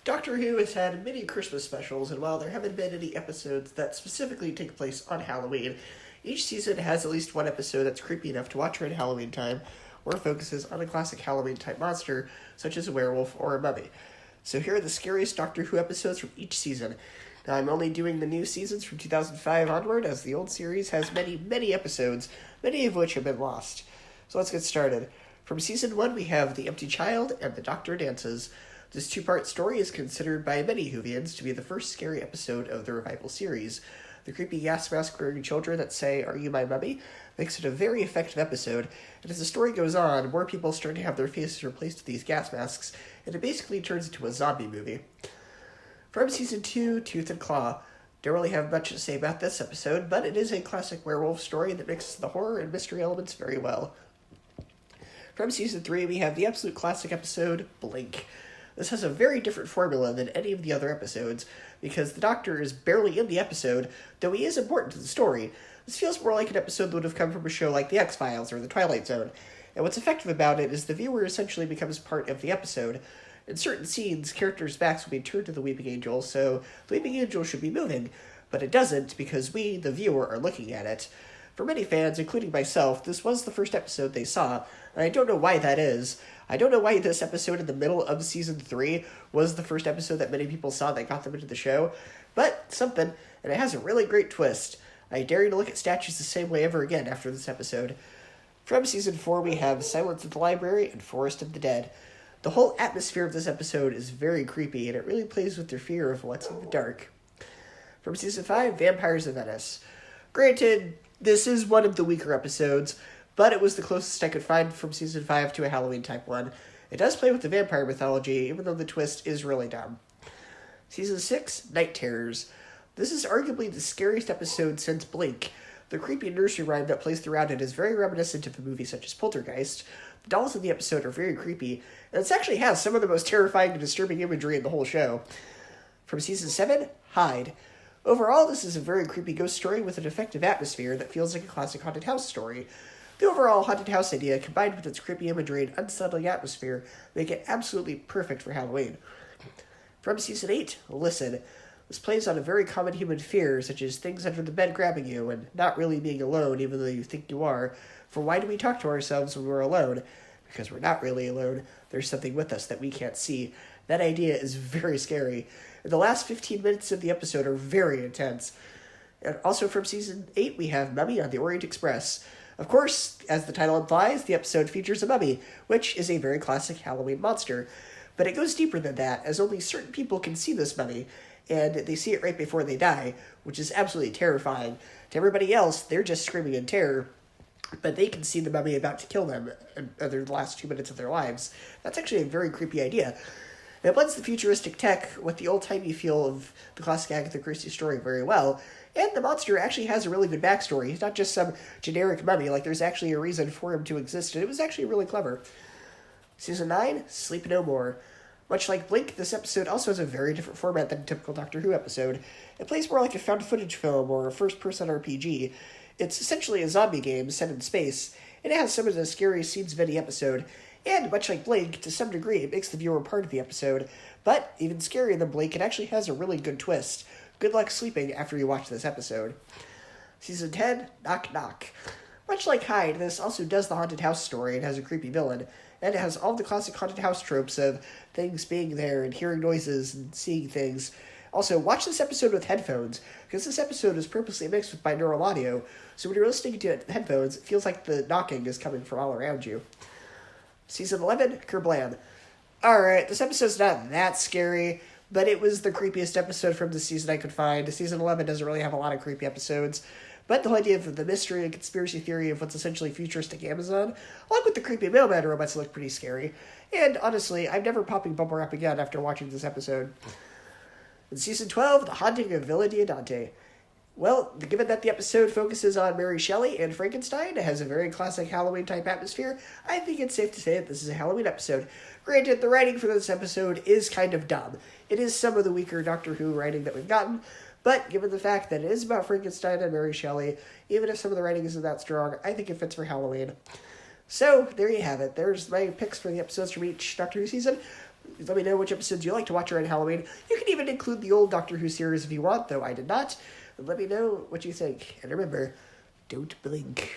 Doctor Who has had many Christmas specials, and while there haven't been any episodes that specifically take place on Halloween, each season has at least one episode that's creepy enough to watch around Halloween time, or focuses on a classic Halloween-type monster, such as a werewolf or a mummy. So here are the scariest Doctor Who episodes from each season. Now, I'm only doing the new seasons from 2005 onward, as the old series has many, many episodes, many of which have been lost. So let's get started. From Season 1, we have The Empty Child and The Doctor Dances. This two-part story is considered by many Whovians to be the first scary episode of the revival series. The creepy gas mask-wearing children that say, "Are you my mummy?" makes it a very effective episode, and as the story goes on, more people start to have their faces replaced with these gas masks, and it basically turns into a zombie movie. From Season 2, Tooth and Claw. Don't really have much to say about this episode, but it is a classic werewolf story that mixes the horror and mystery elements very well. From Season 3, we have the absolute classic episode, Blink. This has a very different formula than any of the other episodes, because the Doctor is barely in the episode, though he is important to the story. This feels more like an episode that would have come from a show like The X-Files or The Twilight Zone, and what's effective about it is the viewer essentially becomes part of the episode. In certain scenes, characters' backs will be turned to the Weeping Angel, so the Weeping Angel should be moving, but it doesn't because we, the viewer, are looking at it. For many fans, including myself, this was the first episode they saw, and I don't know why that is. I don't know why this episode in the middle of Season 3 was the first episode that many people saw that got them into the show, but something, and it has a really great twist. I dare you to look at statues the same way ever again after this episode. From Season 4, we have Silence at the Library and Forest of the Dead. The whole atmosphere of this episode is very creepy, and it really plays with their fear of what's in the dark. From Season 5, Vampires of Venice. Granted, this is one of the weaker episodes, but it was the closest I could find from Season 5 to a Halloween-type one. It does play with the vampire mythology, even though the twist is really dumb. Season 6, Night Terrors. This is arguably the scariest episode since Blink. The creepy nursery rhyme that plays throughout it is very reminiscent of a movie such as Poltergeist. The dolls in the episode are very creepy, and it actually has some of the most terrifying and disturbing imagery in the whole show. From Season 7, Hide. Overall, this is a very creepy ghost story with an effective atmosphere that feels like a classic haunted house story. The overall haunted house idea, combined with its creepy imagery and unsettling atmosphere, make it absolutely perfect for Halloween. From Season 8, Listen. This plays on a very common human fear, such as things under the bed grabbing you, and not really being alone even though you think you are. For why do we talk to ourselves when we're alone? Because we're not really alone. There's something with us that we can't see. That idea is very scary. And the last 15 minutes of the episode are very intense. And also from Season 8, we have Mummy on the Orient Express. Of course, as the title implies, the episode features a mummy, which is a very classic Halloween monster. But it goes deeper than that, as only certain people can see this mummy, and they see it right before they die, which is absolutely terrifying. To everybody else, they're just screaming in terror, but they can see the mummy about to kill them in the last 2 minutes of their lives. That's actually a very creepy idea. And it blends the futuristic tech with the old-timey feel of the classic Agatha Christie story very well, and the monster actually has a really good backstory. He's not just some generic mummy, like there's actually a reason for him to exist, and it was actually really clever. Season 9, Sleep No More. Much like Blink, this episode also has a very different format than a typical Doctor Who episode. It plays more like a found-footage film or a first-person RPG. It's essentially a zombie game set in space, and it has some of the scariest scenes of any episode, and much like Blink, to some degree, it makes the viewer part of the episode. But, even scarier than Blink, it actually has a really good twist. Good luck sleeping after you watch this episode. Season 10, Knock Knock. Much like Hide, this also does the haunted house story and has a creepy villain, and it has all the classic haunted house tropes of things being there and hearing noises and seeing things. Also, watch this episode with headphones, because this episode is purposely mixed with binaural audio, so when you're listening to it with headphones, it feels like the knocking is coming from all around you. Season 11, Kerbland. Alright, this episode's not that scary, but it was the creepiest episode from the season I could find. Season 11 doesn't really have a lot of creepy episodes, but the whole idea of the mystery and conspiracy theory of what's essentially futuristic Amazon, along with the creepy mailman robots, look pretty scary. And honestly, I'm never popping bubble wrap again after watching this episode. In Season 12, The Haunting of Villa di Dante. Well, given that the episode focuses on Mary Shelley and Frankenstein, it has a very classic Halloween-type atmosphere, I think it's safe to say that this is a Halloween episode. Granted, the writing for this episode is kind of dumb. It is some of the weaker Doctor Who writing that we've gotten, but given the fact that it is about Frankenstein and Mary Shelley, even if some of the writing isn't that strong, I think it fits for Halloween. So, there you have it. There's my picks for the episodes from each Doctor Who season. Please let me know which episodes you like to watch around Halloween. You can even include the old Doctor Who series if you want, though I did not. And let me know what you think. And remember, don't blink.